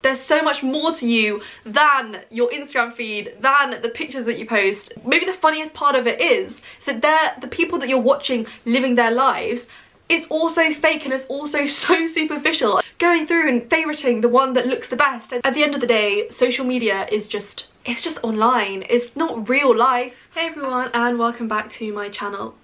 There's so much more to you than your Instagram feed, than the pictures that you post. Maybe the funniest part of it is that the people that you're watching living their lives, it's also fake and it's also so superficial. Going through and favoriting the one that looks the best. And at the end of the day, social media is just, it's just online. It's not real life. Hey everyone, and welcome back to my channel.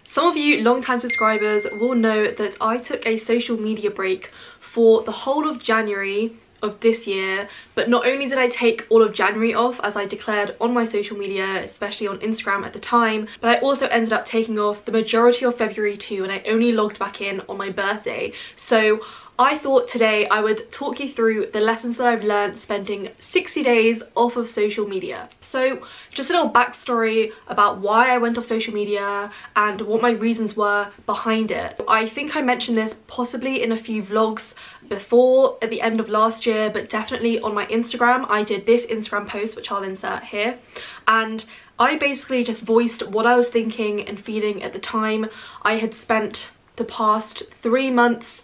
Some of you long-time subscribers will know that I took a social media break for the whole of January of this year, but not only did I take all of January off as I declared on my social media, especially on Instagram at the time, but I also ended up taking off the majority of February too, and I only logged back in on my birthday. So I thought today I would talk you through the lessons that I've learned spending 60 days off of social media. So just a little backstory about why I went off social media and what my reasons were behind it. I think I mentioned this possibly in a few vlogs before at the end of last year, but definitely on my Instagram. I did this Instagram post, which I'll insert here, and I basically just voiced what I was thinking and feeling at the time. I had spent the past 3 months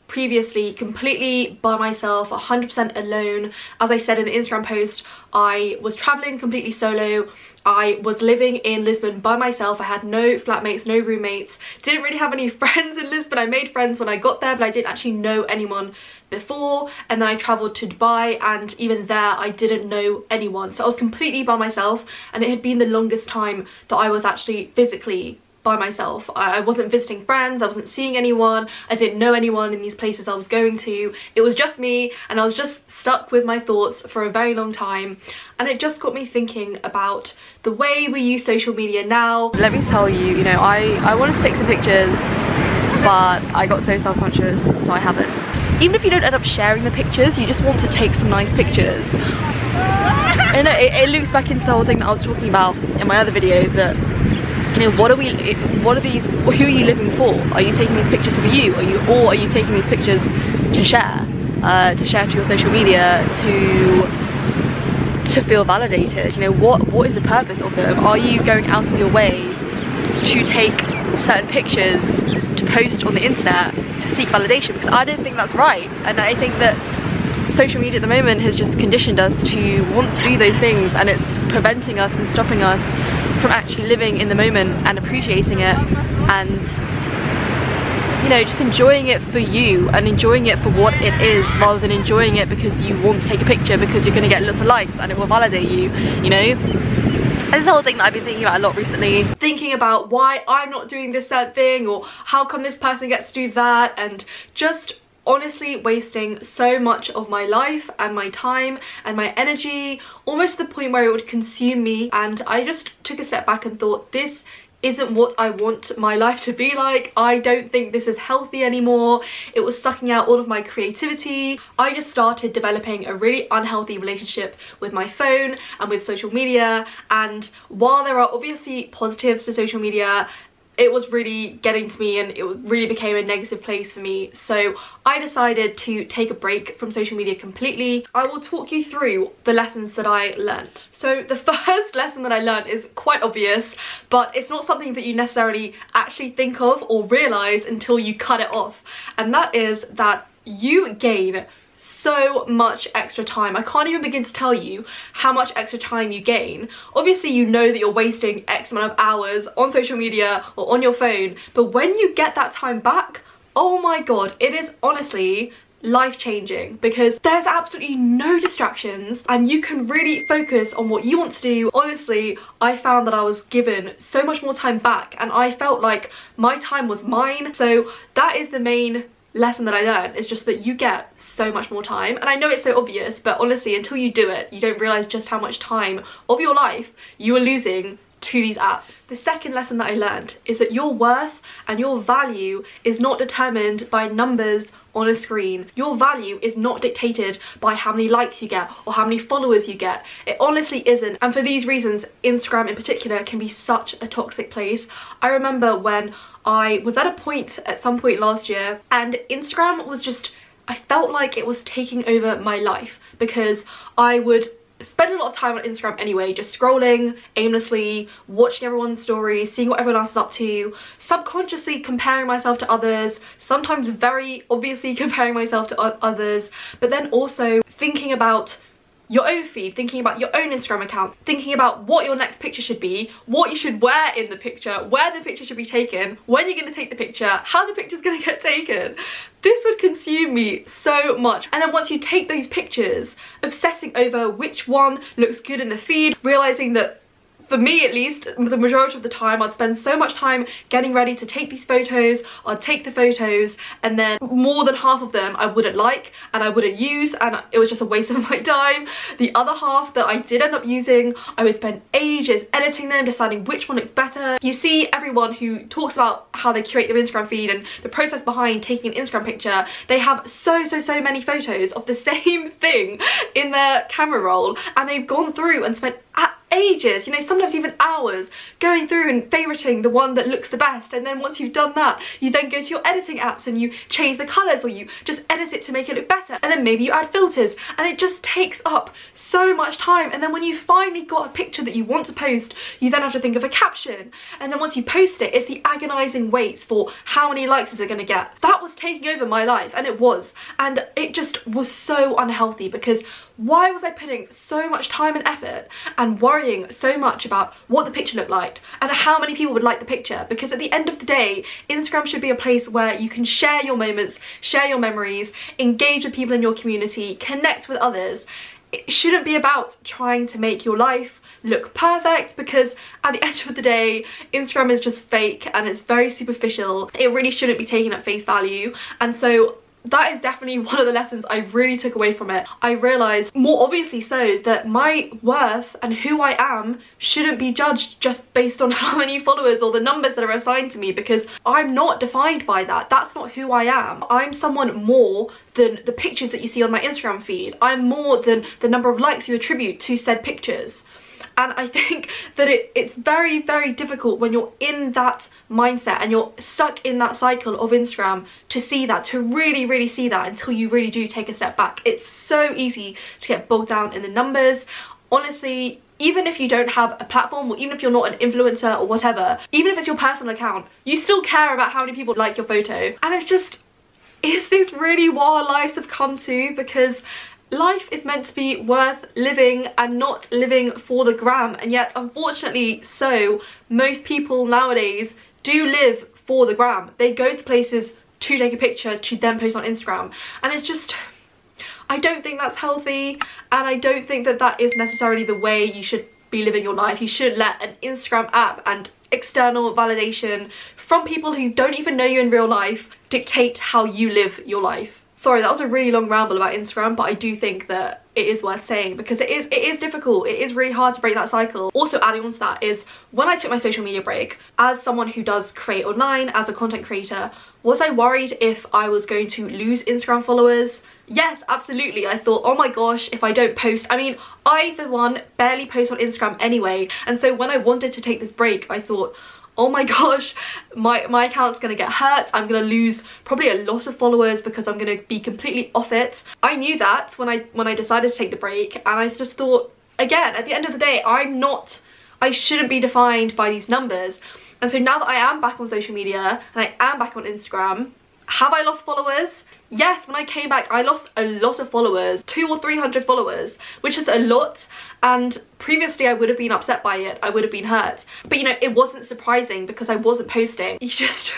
previously completely by myself, 100% alone. As I said in the Instagram post, I was traveling completely solo. I was living in Lisbon by myself. I had no flatmates, no roommates, didn't really have any friends in Lisbon. I made friends when I got there, but I didn't actually know anyone before. And then I travelled to Dubai, and even there I didn't know anyone. So I was completely by myself, and it had been the longest time that I was actually physically by myself. I wasn't visiting friends, I wasn't seeing anyone, I didn't know anyone in these places I was going to. It was just me, and I was just stuck with my thoughts for a very long time, and it just got me thinking about the way we use social media now. Let me tell you, I wanted to take some pictures, but I got so self-conscious, so I haven't. Even if you don't end up sharing the pictures, you just want to take some nice pictures. And it loops back into the whole thing that I was talking about in my other video, that who are you living for? Are you taking these pictures for you? Or are you taking these pictures to share to your social media, to feel validated? What is the purpose of them? Are you going out of your way to take certain pictures to post on the internet to seek validation? Because I don't think that's right, and I think that social media at the moment has just conditioned us to want to do those things, and it's preventing us and stopping us from actually living in the moment and appreciating it, and just enjoying it for you and enjoying it for what it is, rather than enjoying it because you want to take a picture because you're going to get lots of likes and it will validate you. This is the whole thing that I've been thinking about a lot recently, thinking about why I'm not doing this certain thing, or how come this person gets to do that, and just honestly wasting so much of my life and my time and my energy, almost to the point where it would consume me. And I just took a step back and thought, this isn't what I want my life to be like. I don't think this is healthy anymore. It was sucking out all of my creativity. I just started developing a really unhealthy relationship with my phone and with social media, and while there are obviously positives to social media, it was really getting to me, and it really became a negative place for me. So I decided to take a break from social media completely. I will talk you through the lessons that I learned. So the first lesson that I learned is quite obvious, but it's not something that you necessarily actually think of or realise until you cut it off. And that is that you gain so much extra time. I can't even begin to tell you how much extra time you gain. Obviously you know that you're wasting X amount of hours on social media or on your phone, but when you get that time back, oh my god, it is honestly life-changing, because there's absolutely no distractions and you can really focus on what you want to do. Honestly, I found that I was given so much more time back, and I felt like my time was mine. So that is the main lesson that I learned, is just that you get so much more time. And I know it's so obvious, but honestly, until you do it, you don't realise just how much time of your life you are losing to these apps. The second lesson that I learned is that your worth and your value is not determined by numbers on a screen. Your value is not dictated by how many likes you get or how many followers you get. It honestly isn't. And for these reasons, Instagram in particular can be such a toxic place. I remember when I was at a point at some point last year, and Instagram was just, I felt like it was taking over my life, because I would spend a lot of time on Instagram anyway, just scrolling aimlessly, watching everyone's stories, seeing what everyone else is up to, subconsciously comparing myself to others, sometimes very obviously comparing myself to others, but then also thinking about your own feed, thinking about your own Instagram account, thinking about what your next picture should be, what you should wear in the picture, where the picture should be taken, when you're going to take the picture, how the picture's going to get taken. This would consume me so much. And then once you take those pictures, obsessing over which one looks good in the feed, realizing that for me at least, the majority of the time I'd spend so much time getting ready to take these photos. I'd take the photos and then more than half of them I wouldn't like and I wouldn't use, and it was just a waste of my time. The other half that I did end up using, I would spend ages editing them, deciding which one looks better. You see everyone who talks about how they curate their Instagram feed and the process behind taking an Instagram picture, they have so many photos of the same thing in their camera roll, and they've gone through and spent ages, you know, sometimes even hours, going through and favoriting the one that looks the best. And then once you've done that, you then go to your editing apps and you change the colours, or you just edit it to make it look better, and then maybe you add filters, and it just takes up so much time. And then when you finally got a picture that you want to post, you then have to think of a caption, and then once you post it, it's the agonising waits for how many likes is it going to get. That was taking over my life, and it was, and it just was so unhealthy, because why was I putting so much time and effort and worrying so much about what the picture looked like and how many people would like the picture? Because at the end of the day, Instagram should be a place where you can share your moments, share your memories, engage with people in your community, connect with others. It shouldn't be about trying to make your life look perfect, because at the end of the day, Instagram is just fake and it's very superficial. It really shouldn't be taken at face value. And so that is definitely one of the lessons I really took away from it. I realised, more obviously so, that my worth and who I am shouldn't be judged just based on how many followers or the numbers that are assigned to me, because I'm not defined by that. That's not who I am. I'm someone more than the pictures that you see on my Instagram feed. I'm more than the number of likes you attribute to said pictures. And I think that it's very difficult when you're in that mindset and you're stuck in that cycle of Instagram to see that, to really see that, until you really do take a step back. It's so easy to get bogged down in the numbers. Honestly, even if you don't have a platform, or even if you're not an influencer or whatever, even if it's your personal account, you still care about how many people like your photo. And it's just, is this really what our lives have come to? Because life is meant to be worth living and not living for the gram, and yet unfortunately so, most people nowadays do live for the gram. They go to places to take a picture to then post on Instagram, and it's just, I don't think that's healthy, and I don't think that that is necessarily the way you should be living your life. You should let an Instagram app and external validation from people who don't even know you in real life dictate how you live your life. Sorry, that was a really long ramble about Instagram, but I do think that it is worth saying, because it is difficult. It is really hard to break that cycle. Also, adding on to that is, when I took my social media break, as someone who does create online, as a content creator, was I worried if I was going to lose Instagram followers? Yes, absolutely. I thought, oh my gosh, if I don't post, I mean, I for one barely post on Instagram anyway, and so when I wanted to take this break, I thought, oh my gosh, my account's gonna get hurt. I'm gonna lose probably a lot of followers because I'm gonna be completely off it. I knew that when I decided to take the break, and I just thought, again, at the end of the day, I shouldn't be defined by these numbers. And so now that I am back on social media and I am back on Instagram, have I lost followers? Yes, when I came back, I lost a lot of followers, 200 or 300 followers, which is a lot. And previously I would have been upset by it, I would have been hurt. But you know, it wasn't surprising because I wasn't posting. You just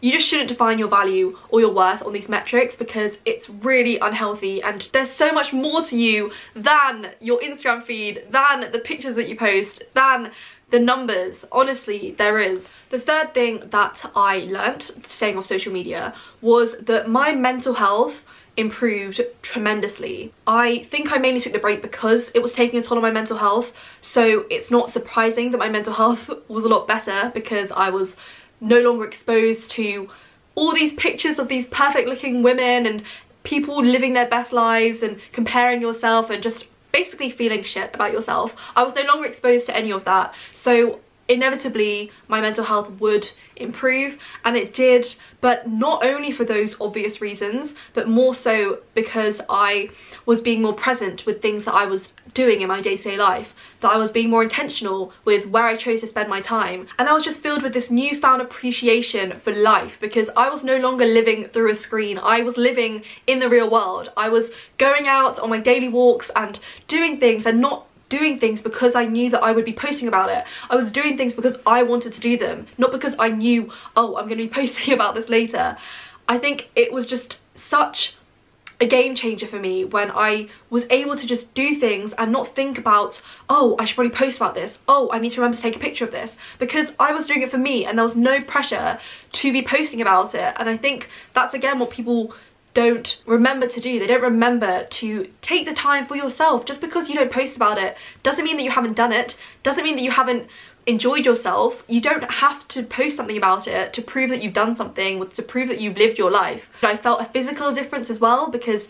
shouldn't define your value or your worth on these metrics, because it's really unhealthy, and there's so much more to you than your Instagram feed, than the pictures that you post, than the numbers. Honestly, there is. The third thing that I learnt staying off social media was that my mental health improved tremendously. I think I mainly took the break because it was taking a toll on my mental health, so it's not surprising that my mental health was a lot better, because I was no longer exposed to all these pictures of these perfect looking women and people living their best lives and comparing yourself and just basically feeling shit about yourself. I was no longer exposed to any of that, so inevitably my mental health would improve, and it did, but not only for those obvious reasons, but more so because I was being more present with things that I was doing in my day-to-day life, that I was being more intentional with where I chose to spend my time, and I was just filled with this newfound appreciation for life, because I was no longer living through a screen. I was living in the real world. I was going out on my daily walks and doing things, and not doing things because I knew that I would be posting about it. I was doing things because I wanted to do them, not because I knew, oh, I'm going to be posting about this later. I think it was just such a game changer for me when I was able to just do things and not think about, oh, I should probably post about this, oh, I need to remember to take a picture of this, because I was doing it for me and there was no pressure to be posting about it. And I think that's again what people don't remember to do. They don't remember to take the time for yourself. Just because you don't post about it doesn't mean that you haven't done it, doesn't mean that you haven't enjoyed yourself. You don't have to post something about it to prove that you've done something, to prove that you've lived your life. I felt a physical difference as well, because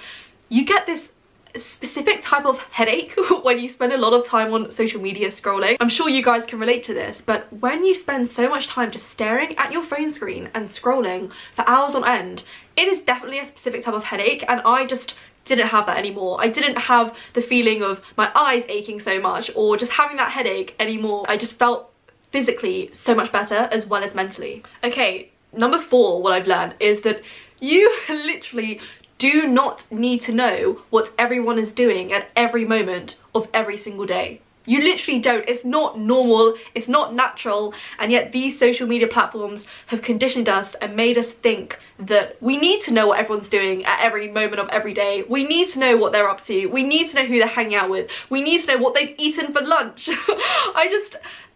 you get this specific type of headache when you spend a lot of time on social media scrolling. I'm sure you guys can relate to this, but when you spend so much time just staring at your phone screen and scrolling for hours on end, it is definitely a specific type of headache, and I just didn't have that anymore. I didn't have the feeling of my eyes aching so much or just having that headache anymore. I just felt physically so much better as well as mentally. Okay, number 4, what I've learned is that you literally do not need to know what everyone is doing at every moment of every single day. You literally don't. It's not normal, it's not natural, and yet these social media platforms have conditioned us and made us think that we need to know what everyone's doing at every moment of every day. We need to know what they're up to. We need to know who they're hanging out with. We need to know what they've eaten for lunch.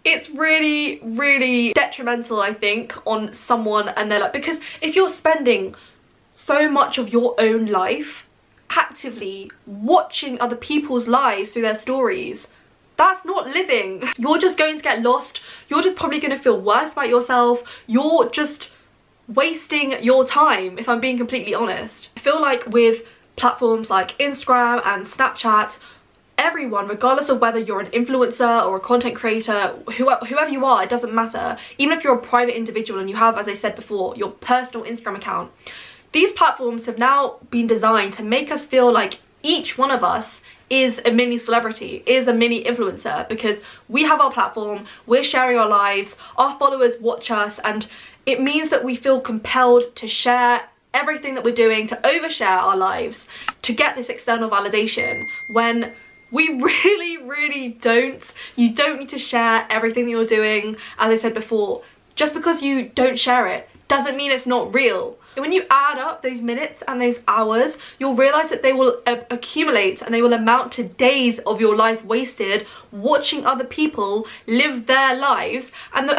It's really, really detrimental, I think, on someone and their life, because if you're spending so much of your own life actively watching other people's lives through their stories, that's not living. You're just going to get lost. You're just probably going to feel worse about yourself. You're just wasting your time, if I'm being completely honest. I feel like with platforms like Instagram and Snapchat, everyone, regardless of whether you're an influencer or a content creator, whoever you are, it doesn't matter. Even if you're a private individual and you have, as I said before, your personal Instagram account, these platforms have now been designed to make us feel like each one of us is a mini celebrity, is a mini influencer, because we have our platform, we're sharing our lives, our followers watch us, and it means that we feel compelled to share everything that we're doing, to overshare our lives, to get this external validation, when we really don't. You don't need to share everything that you're doing. As I said before, just because you don't share it doesn't mean it's not real. When you add up those minutes and those hours, you'll realise that they will accumulate and they will amount to days of your life wasted watching other people live their lives. And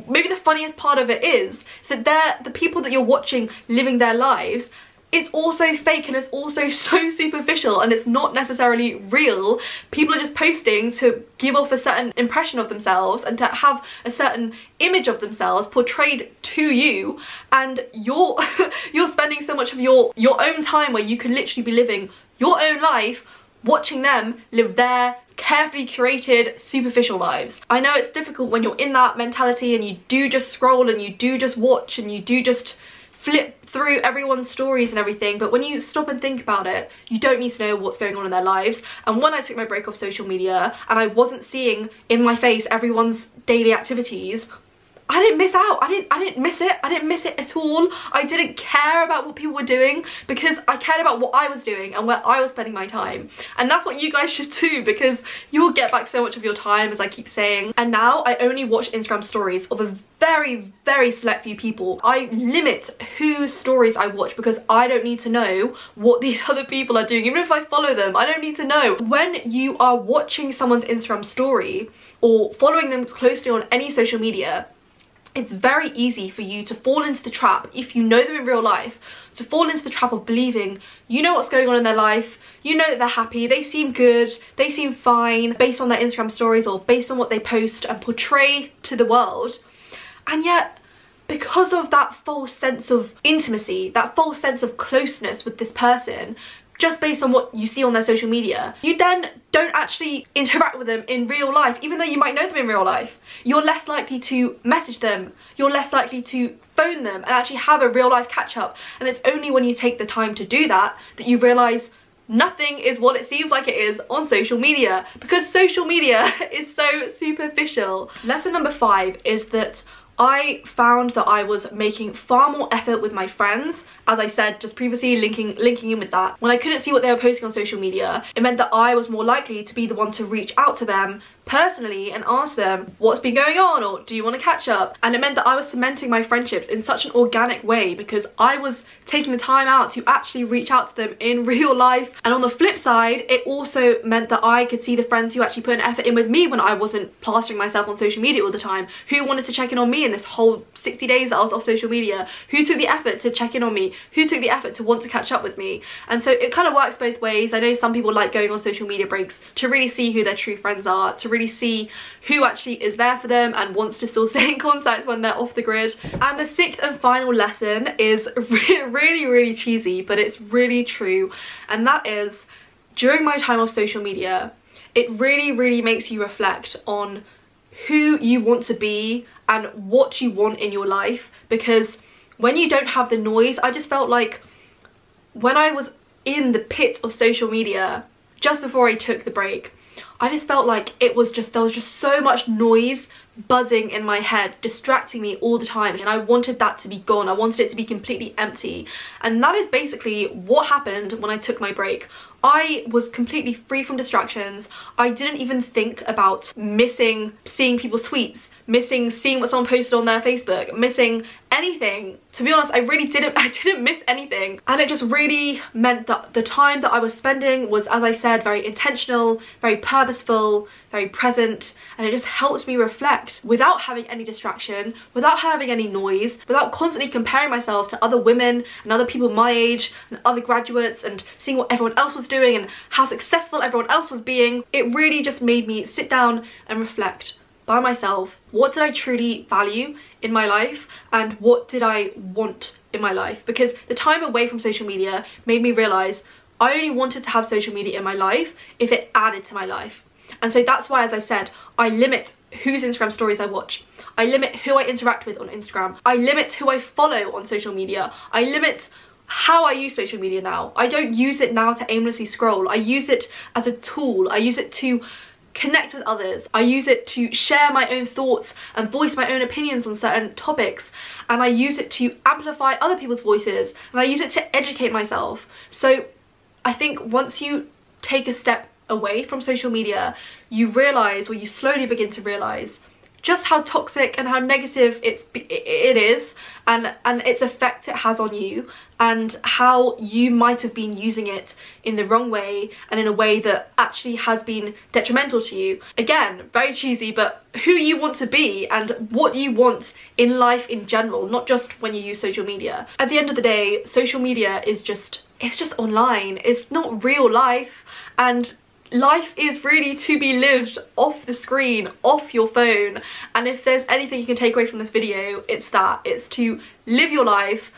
maybe the funniest part of it is that the people that you're watching living their lives, it's also fake and it's also so superficial and it's not necessarily real. People are just posting to give off a certain impression of themselves and to have a certain image of themselves portrayed to you, and you're spending so much of your own time where you could literally be living your own life watching them live their carefully curated superficial lives. I know it's difficult when you're in that mentality and you do just scroll and you do just watch and you do just flip through everyone's stories and everything, but when you stop and think about it, you don't need to know what's going on in their lives. And when I took my break off social media and I wasn't seeing in my face everyone's daily activities, I didn't miss out. I didn't miss it. I didn't miss it at all. I didn't care about what people were doing because I cared about what I was doing and where I was spending my time. And that's what you guys should do, because you will get back so much of your time, as I keep saying. And now I only watch Instagram stories of a very select few people. I limit whose stories I watch because I don't need to know what these other people are doing. Even if I follow them, I don't need to know. When you are watching someone's Instagram story or following them closely on any social media, it's very easy for you to fall into the trap, if you know them in real life, to fall into the trap of believing you know what's going on in their life, you know that they're happy, they seem good, they seem fine, based on their Instagram stories or based on what they post and portray to the world. And yet, because of that false sense of intimacy, that false sense of closeness with this person, just based on what you see on their social media, you then don't actually interact with them in real life, even though you might know them in real life. You're less likely to message them, you're less likely to phone them and actually have a real life catch up. And it's only when you take the time to do that that you realise nothing is what it seems like it is on social media, because social media is so superficial. Lesson number 5 is that I found that I was making far more effort with my friends. As I said just previously, linking in with that, when I couldn't see what they were posting on social media, it meant that I was more likely to be the one to reach out to them personally and ask them what's been going on, or do you want to catch up? And it meant that I was cementing my friendships in such an organic way because I was taking the time out to actually reach out to them in real life. And on the flip side, it also meant that I could see the friends who actually put an effort in with me when I wasn't plastering myself on social media all the time, who wanted to check in on me in this whole 60 days that I was off social media, who took the effort to check in on me, who took the effort to want to catch up with me. And so it kind of works both ways. I know some people like going on social media breaks to really see who their true friends are, to really see who actually is there for them and wants to still stay in contact when they're off the grid. And the 6th and final lesson is really cheesy, but it's really true, and that is, during my time off social media, it really makes you reflect on who you want to be and what you want in your life. Because when you don't have the noise, I just felt like when I was in the pit of social media just before I took the break, I just felt like there was just so much noise buzzing in my head, distracting me all the time, and I wanted that to be gone. I wanted it to be completely empty, and that is basically what happened when I took my break. I was completely free from distractions. I didn't even think about missing seeing people's tweets, missing seeing what someone posted on their Facebook, missing anything. To be honest, I didn't miss anything. And it just really meant that the time that I was spending was, as I said, very intentional, very purposeful, very present, and it just helped me reflect without having any distraction, without having any noise, without constantly comparing myself to other women and other people my age and other graduates and seeing what everyone else was doing and how successful everyone else was being. It really just made me sit down and reflect by myself. What did I truly value in my life and what did I want in my life? Because the time away from social media made me realise I only wanted to have social media in my life if it added to my life. And so that's why, as I said, I limit whose Instagram stories I watch. I limit who I interact with on Instagram. I limit who I follow on social media. I limit how I use social media now. I don't use it now to aimlessly scroll. I use it as a tool. I use it to connect with others. I use it to share my own thoughts and voice my own opinions on certain topics, and I use it to amplify other people's voices, and I use it to educate myself. So I think once you take a step away from social media, you realise, or you slowly begin to realise, just how toxic and how negative it is, and its effect it has on you, and how you might have been using it in the wrong way and in a way that actually has been detrimental to you. Again, very cheesy, but who you want to be and what you want in life in general, not just when you use social media. At the end of the day, social media is just online. It's not real life, and life is really to be lived off the screen, off your phone. And if there's anything you can take away from this video, it's that. It's to live your life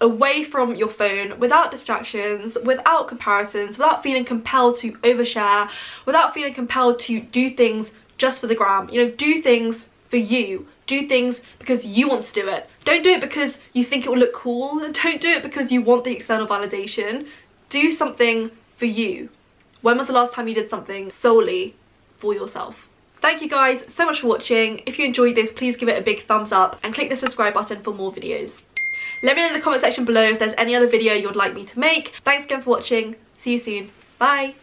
away from your phone, without distractions, without comparisons, without feeling compelled to overshare, without feeling compelled to do things just for the gram. You know, do things for you. Do things because you want to do it. Don't do it because you think it will look cool. Don't do it because you want the external validation. Do something for you. When was the last time you did something solely for yourself? Thank you guys so much for watching. If you enjoyed this, please give it a big thumbs up and click the subscribe button for more videos. Let me know in the comment section below if there's any other video you'd like me to make. Thanks again for watching. See you soon. Bye.